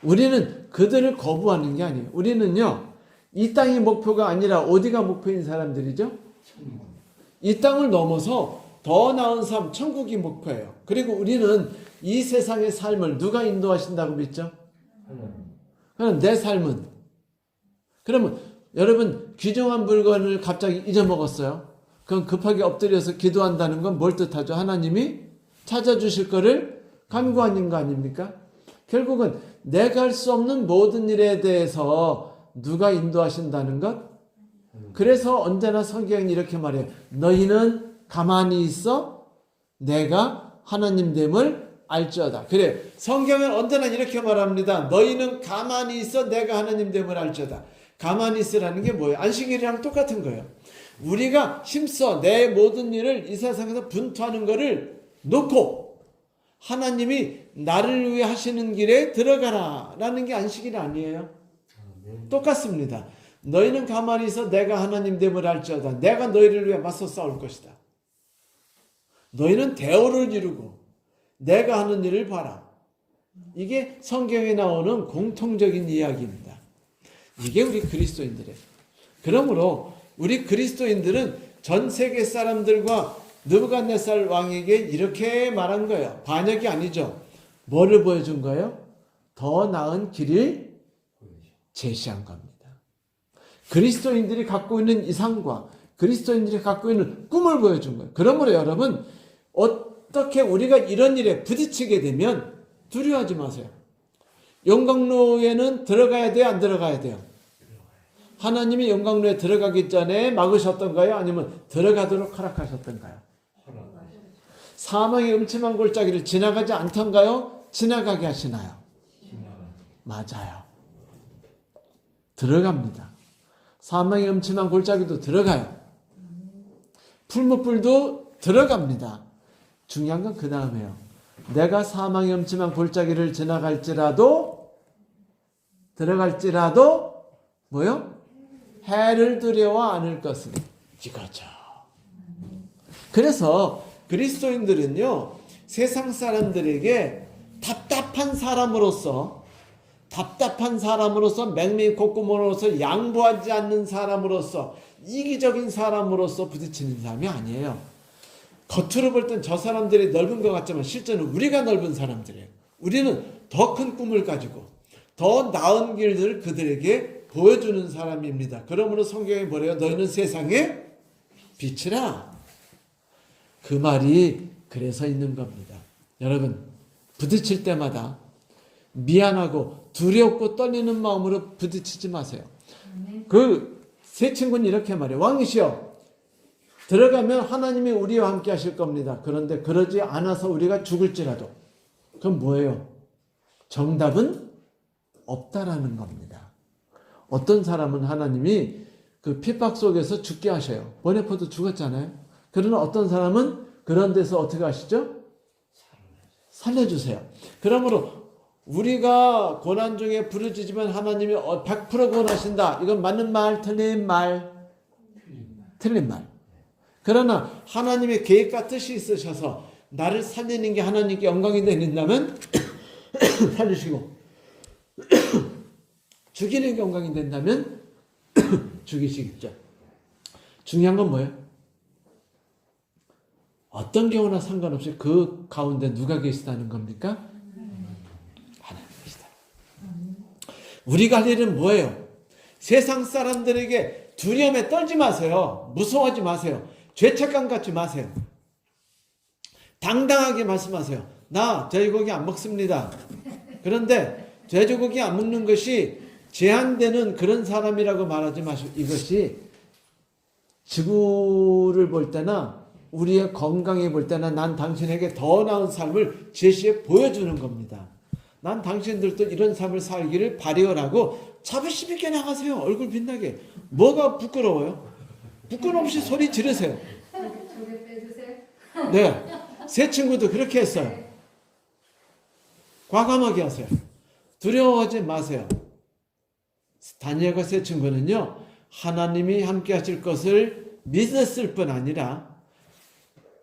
우리는 그들을 거부하는 게 아니에요. 우리는요, 이 땅이 목표가 아니라 어디가 목표인 사람들이죠? 이 땅을 넘어서 더 나은 삶, 천국이 목표예요. 그리고 우리는 이 세상의 삶을 누가 인도하신다고 믿죠? 그럼 내 삶은? 그러면 여러분, 귀중한 물건을 갑자기 잊어먹었어요. 그럼 급하게 엎드려서 기도한다는 건 뭘 뜻하죠? 하나님이 찾아주실 거를 간구하는 거 아닙니까? 결국은 내가 할 수 없는 모든 일에 대해서 누가 인도하신다는 것? 그래서 언제나 성경이 이렇게 말해요. 너희는 가만히 있어 내가 하나님 됨을 알지어다. 그래요. 성경은 언제나 이렇게 말합니다. 너희는 가만히 있어 내가 하나님 됨을 알지어다. 가만히 있으라는 게 뭐예요? 안식일이랑 똑같은 거예요. 우리가 힘써 내 모든 일을 이 세상에서 분투하는 거를 놓고 하나님이 나를 위해 하시는 길에 들어가라 라는 게 안식일 아니에요? 똑같습니다. 너희는 가만히 있어 내가 하나님 됨을 알지어다. 내가 너희를 위해 맞서 싸울 것이다. 너희는 대오를 이루고 내가 하는 일을 봐라. 이게 성경에 나오는 공통적인 이야기입니다. 이게 우리 그리스도인들이에요. 그러므로 우리 그리스도인들은 전 세계 사람들과 느부갓네살 왕에게 이렇게 말한 거예요. 반역이 아니죠. 뭐를 보여준 거예요? 더 나은 길을 제시한 겁니다. 그리스도인들이 갖고 있는 이상과 그리스도인들이 갖고 있는 꿈을 보여준 거예요. 그러므로 여러분, 어떻게 우리가 이런 일에 부딪히게 되면 두려워하지 마세요. 영광로에는 들어가야 돼요? 안 들어가야 돼요? 하나님이 영광로에 들어가기 전에 막으셨던가요? 아니면 들어가도록 허락하셨던가요? 사망의 음침한 골짜기를 지나가지 않던가요? 지나가게 하시나요? 맞아요. 들어갑니다. 사망의 음침한 골짜기도 들어가요. 풀무불도 들어갑니다. 중요한 건 그 다음에요. 내가 사망의 음침한 골짜기를 들어갈지라도 뭐요? 해를 두려워 않을 것은 이거죠. 그래서 그리스도인들은요, 세상 사람들에게 답답한 사람으로서 맹맹이 콧구멍으로서 양보하지 않는 사람으로서 이기적인 사람으로서 부딪히는 사람이 아니에요. 겉으로 볼 땐 저 사람들이 넓은 것 같지만 실제는 우리가 넓은 사람들이에요. 우리는 더 큰 꿈을 가지고 더 나은 길들을 그들에게 보여주는 사람입니다. 그러므로 성경에 뭐래요? 너희는 세상의 빛이라. 그 말이 그래서 있는 겁니다. 여러분, 부딪힐 때마다 미안하고 두렵고 떨리는 마음으로 부딪히지 마세요. 그 세 친구는 이렇게 말해요. 왕이시여, 들어가면 하나님이 우리와 함께 하실 겁니다. 그런데 그러지 않아서 우리가 죽을지라도. 그럼 뭐예요? 정답은 없다라는 겁니다. 어떤 사람은 하나님이 그 핍박 속에서 죽게 하셔요. 보네포도 죽었잖아요. 그러나 어떤 사람은 그런 데서 어떻게 하시죠? 살려주세요. 그러므로 우리가 고난 중에 부르짖으면 하나님이 100% 구원하신다. 이건 맞는 말, 틀린 말? 틀린 말. 그러나 하나님의 계획과 뜻이 있으셔서 나를 살리는 게 하나님께 영광이 된다면 살리시고 죽이는 게 영광이 된다면 죽이시겠죠. 중요한 건 뭐예요? 어떤 경우나 상관없이 그 가운데 누가 계시다는 겁니까? 하나님이시다. 우리가 할 일은 뭐예요? 세상 사람들에게 두려움에 떨지 마세요. 무서워하지 마세요. 죄책감 갖지 마세요. 당당하게 말씀하세요. 나 돼지고기 안 먹습니다. 그런데 돼지고기 안 먹는 것이 제한되는 그런 사람이라고 말하지 마시고, 이것이 지구를 볼 때나 우리의 건강에 볼 때나 난 당신에게 더 나은 삶을 제시해 보여주는 겁니다. 난 당신들도 이런 삶을 살기를 바라라고 자부심 있게 나가세요. 얼굴 빛나게. 뭐가 부끄러워요? 부끄럼 없이 소리 지르세요. 저게 빼주세요. 네, 세 친구도 그렇게 했어요. 과감하게 하세요. 두려워하지 마세요. 다니엘과 세 친구는요, 하나님이 함께 하실 것을 믿었을 뿐 아니라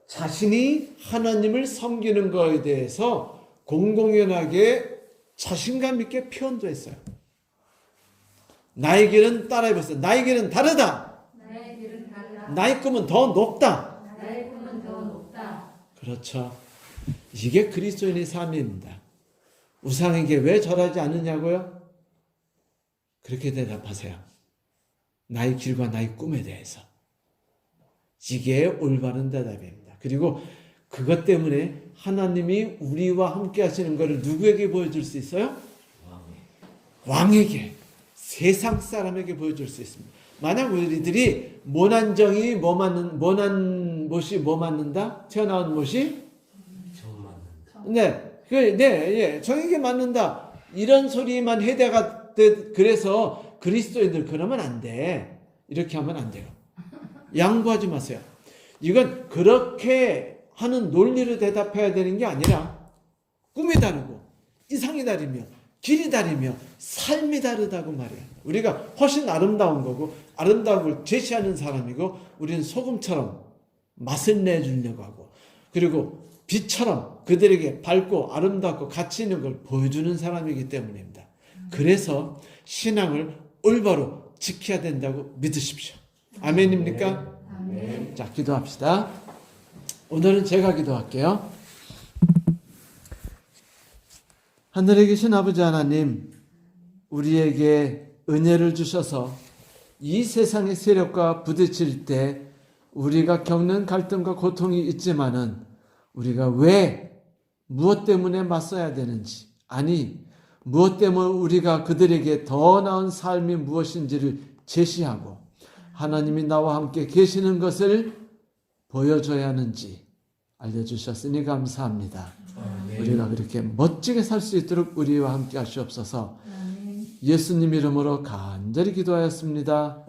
자신이 하나님을 섬기는 것에 대해서 공공연하게 자신감 있게 표현도 했어요. 나의 길은 따라해보세요. 나의 길은 다르다. 나의 길은 달라. 나의 꿈은 더 높다. 나의 꿈은 더 높다. 그렇죠. 이게 그리스도인의 삶입니다. 우상에게 왜 절하지 않느냐고요? 그렇게 대답하세요. 나의 길과 나의 꿈에 대해서. 이게 올바른 대답입니다. 그리고 그것 때문에 하나님이 우리와 함께 하시는 것을 누구에게 보여줄 수 있어요? 왕에게, 세상 사람에게 보여줄 수 있습니다. 만약 우리들이 모난 못이 뭐 맞는다? 튀어나온 못이? 정에게 맞는다. 이런 소리만 해대가 그래서 그리스도인들 그러면 안 돼. 이렇게 하면 안 돼요. 양보하지 마세요. 이건 그렇게 하는 논리로 대답해야 되는 게 아니라 꿈이 다르고 이상이 다르며 길이 다르며 삶이 다르다고 말해요. 우리가 훨씬 아름다운 거고 아름다운 걸 제시하는 사람이고 우리는 소금처럼 맛을 내주려고 하고 그리고 빛처럼 그들에게 밝고 아름답고 가치 있는 걸 보여주는 사람이기 때문입니다. 그래서 신앙을 올바로 지켜야 된다고 믿으십시오. 아멘입니까? 아멘. 자, 기도합시다. 오늘은 제가 기도할게요. 하늘에 계신 아버지 하나님, 우리에게 은혜를 주셔서 이 세상의 세력과 부딪힐 때 우리가 겪는 갈등과 고통이 있지만은 우리가 왜 무엇 때문에 맞서야 되는지, 아니 무엇 때문에 우리가 그들에게 더 나은 삶이 무엇인지를 제시하고 하나님이 나와 함께 계시는 것을 보여줘야 하는지 알려주셨으니 감사합니다. 우리가 그렇게 멋지게 살 수 있도록 우리와 함께 하시옵소서. 아멘. 예수님 이름으로 간절히 기도하였습니다.